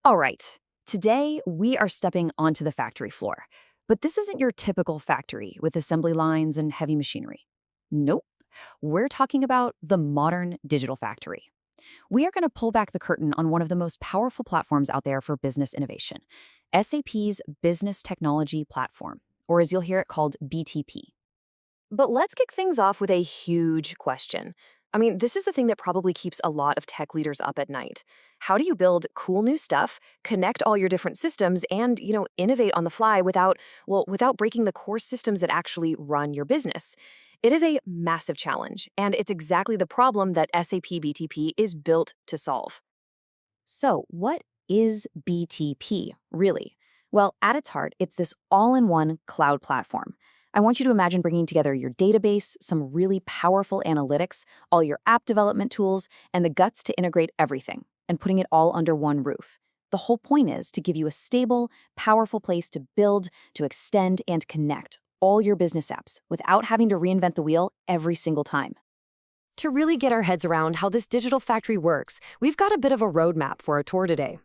All right, today we are stepping onto the factory floor. But this isn't your typical factory with assembly lines and heavy machinery. Nope. We're talking about the modern digital factory. We are going to pull back the curtain on one of the most powerful platforms out there for business innovation, SAP's Business Technology Platform, or as you'll hear it called BTP. But let's kick things off with a huge question. This is the thing that probably keeps a lot of tech leaders up at night. How do you build cool new stuff, connect all your different systems, and, innovate on the fly without breaking the core systems that actually run your business? It is a massive challenge, and it's exactly the problem that SAP BTP is built to solve. So, what is BTP, really? Well, at its heart, it's this all-in-one cloud platform. I want you to imagine bringing together your database, some really powerful analytics, all your app development tools, and the guts to integrate everything, and putting it all under one roof. The whole point is to give you a stable, powerful place to build, to extend, and connect all your business apps without having to reinvent the wheel every single time. To really get our heads around how this digital factory works, we've got a bit of a roadmap for our tour today.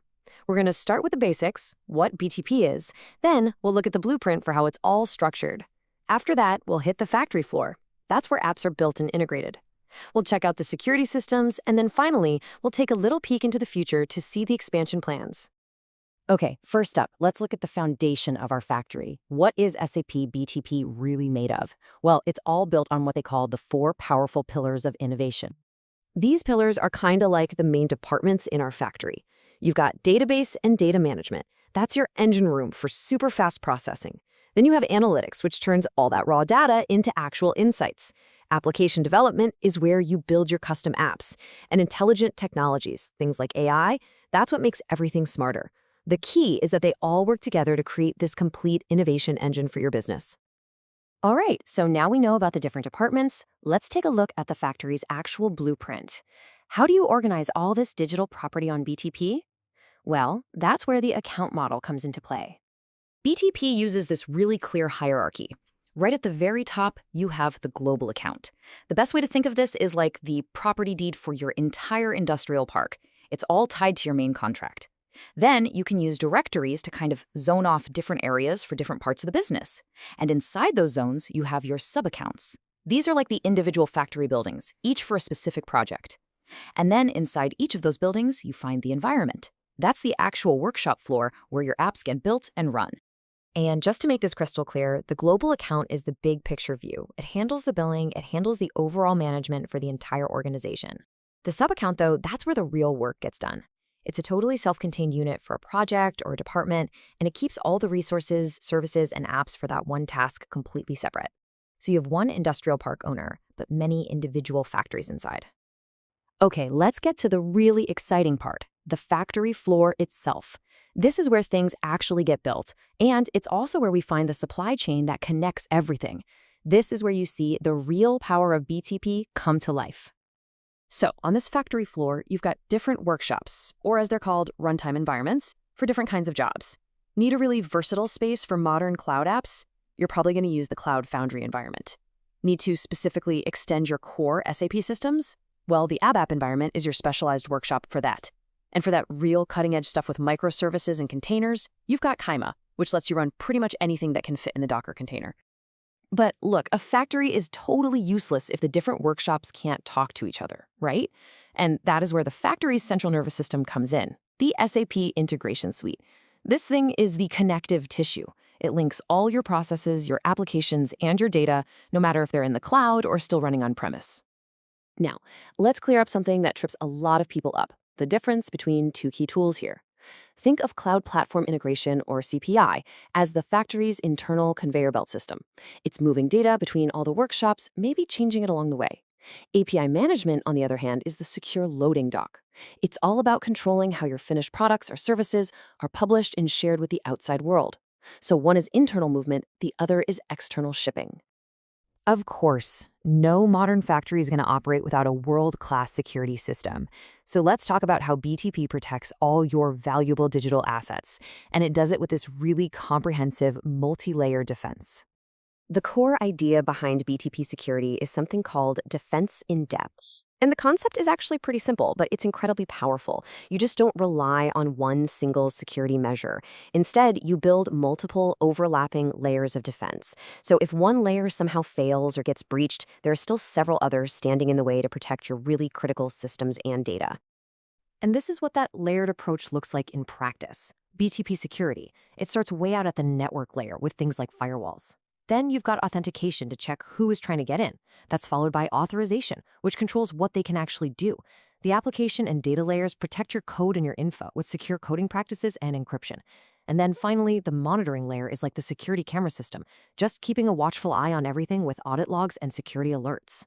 We're going to start with the basics, what BTP is, then we'll look at the blueprint for how it's all structured. After that, we'll hit the factory floor. That's where apps are built and integrated. We'll check out the security systems, and then finally, we'll take a little peek into the future to see the expansion plans. Okay, first up, let's look at the foundation of our factory. What is SAP BTP really made of? Well, it's all built on what they call the four powerful pillars of innovation. These pillars are kind of like the main departments in our factory. You've got database and data management. That's your engine room for super fast processing. Then you have analytics, which turns all that raw data into actual insights. Application development is where you build your custom apps. And intelligent technologies, things like AI, that's what makes everything smarter. The key is that they all work together to create this complete innovation engine for your business. All right, so now we know about the different departments. Let's take a look at the factory's actual blueprint. How do you organize all this digital property on BTP? Well, that's where the account model comes into play. BTP uses this really clear hierarchy. Right at the very top, you have the global account. The best way to think of this is like the property deed for your entire industrial park. It's all tied to your main contract. Then you can use directories to kind of zone off different areas for different parts of the business. And inside those zones, you have your sub-accounts. These are like the individual factory buildings, each for a specific project. And then inside each of those buildings, you find the environment. That's the actual workshop floor where your apps get built and run. And just to make this crystal clear, the global account is the big picture view. It handles the billing, it handles the overall management for the entire organization. The sub-account, though, that's where the real work gets done. It's a totally self-contained unit for a project or a department, and it keeps all the resources, services, and apps for that one task completely separate. So you have one industrial park owner, but many individual factories inside. Okay, let's get to the really exciting part, the factory floor itself. This is where things actually get built, and it's also where we find the supply chain that connects everything. This is where you see the real power of BTP come to life. So, on this factory floor, you've got different workshops, or as they're called, runtime environments, for different kinds of jobs. Need a really versatile space for modern cloud apps? You're probably going to use the Cloud Foundry environment. Need to specifically extend your core SAP systems? Well, the ABAP environment is your specialized workshop for that. And for that real cutting-edge stuff with microservices and containers, you've got Kaima, which lets you run pretty much anything that can fit in the Docker container. But look, a factory is totally useless if the different workshops can't talk to each other, right? And that is where the factory's central nervous system comes in, the SAP Integration Suite. This thing is the connective tissue. It links all your processes, your applications, and your data, no matter if they're in the cloud or still running on-premise. Now, let's clear up something that trips a lot of people up. The difference between two key tools here. Think of Cloud Platform Integration, or CPI, as the factory's internal conveyor belt system. It's moving data between all the workshops, maybe changing it along the way. API management, on the other hand, is the secure loading dock. It's all about controlling how your finished products or services are published and shared with the outside world. So one is internal movement, the other is external shipping. Of course, no modern factory is going to operate without a world-class security system. So let's talk about how BTP protects all your valuable digital assets, and it does it with this really comprehensive, multi-layer defense. The core idea behind BTP security is something called defense in depth. And the concept is actually pretty simple, but it's incredibly powerful. You just don't rely on one single security measure. Instead, you build multiple overlapping layers of defense. So if one layer somehow fails or gets breached, there are still several others standing in the way to protect your really critical systems and data. And this is what that layered approach looks like in practice. BTP security. It starts way out at the network layer with things like firewalls. Then you've got authentication to check who is trying to get in. That's followed by authorization, which controls what they can actually do. The application and data layers protect your code and your info with secure coding practices and encryption. And then finally, the monitoring layer is like the security camera system, just keeping a watchful eye on everything with audit logs and security alerts.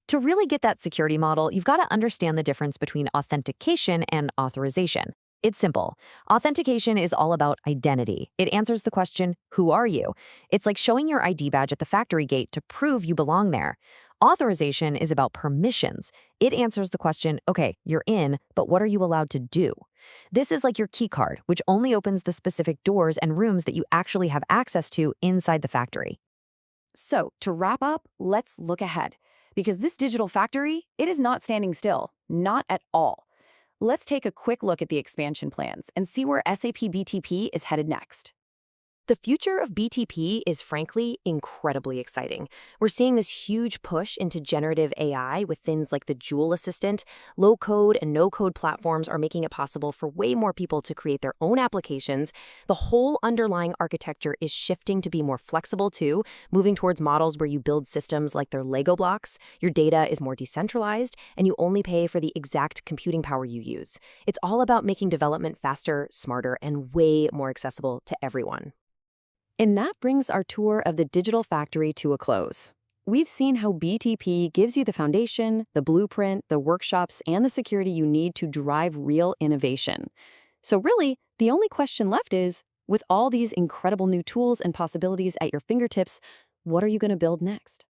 To really get that security model, you've got to understand the difference between authentication and authorization. It's simple. Authentication is all about identity. It answers the question, who are you? It's like showing your ID badge at the factory gate to prove you belong there. Authorization is about permissions. It answers the question, okay, you're in, but what are you allowed to do? This is like your key card, which only opens the specific doors and rooms that you actually have access to inside the factory. So, to wrap up, let's look ahead. Because this digital factory, it is not standing still, not at all. Let's take a quick look at the expansion plans and see where SAP BTP is headed next. The future of BTP is frankly incredibly exciting. We're seeing this huge push into generative AI with things like the Joule Assistant. Low-code and no-code platforms are making it possible for way more people to create their own applications. The whole underlying architecture is shifting to be more flexible too, moving towards models where you build systems like they're Lego blocks, your data is more decentralized, and you only pay for the exact computing power you use. It's all about making development faster, smarter, and way more accessible to everyone. And that brings our tour of the digital factory to a close. We've seen how BTP gives you the foundation, the blueprint, the workshops, and the security you need to drive real innovation. So really, the only question left is, with all these incredible new tools and possibilities at your fingertips, what are you going to build next?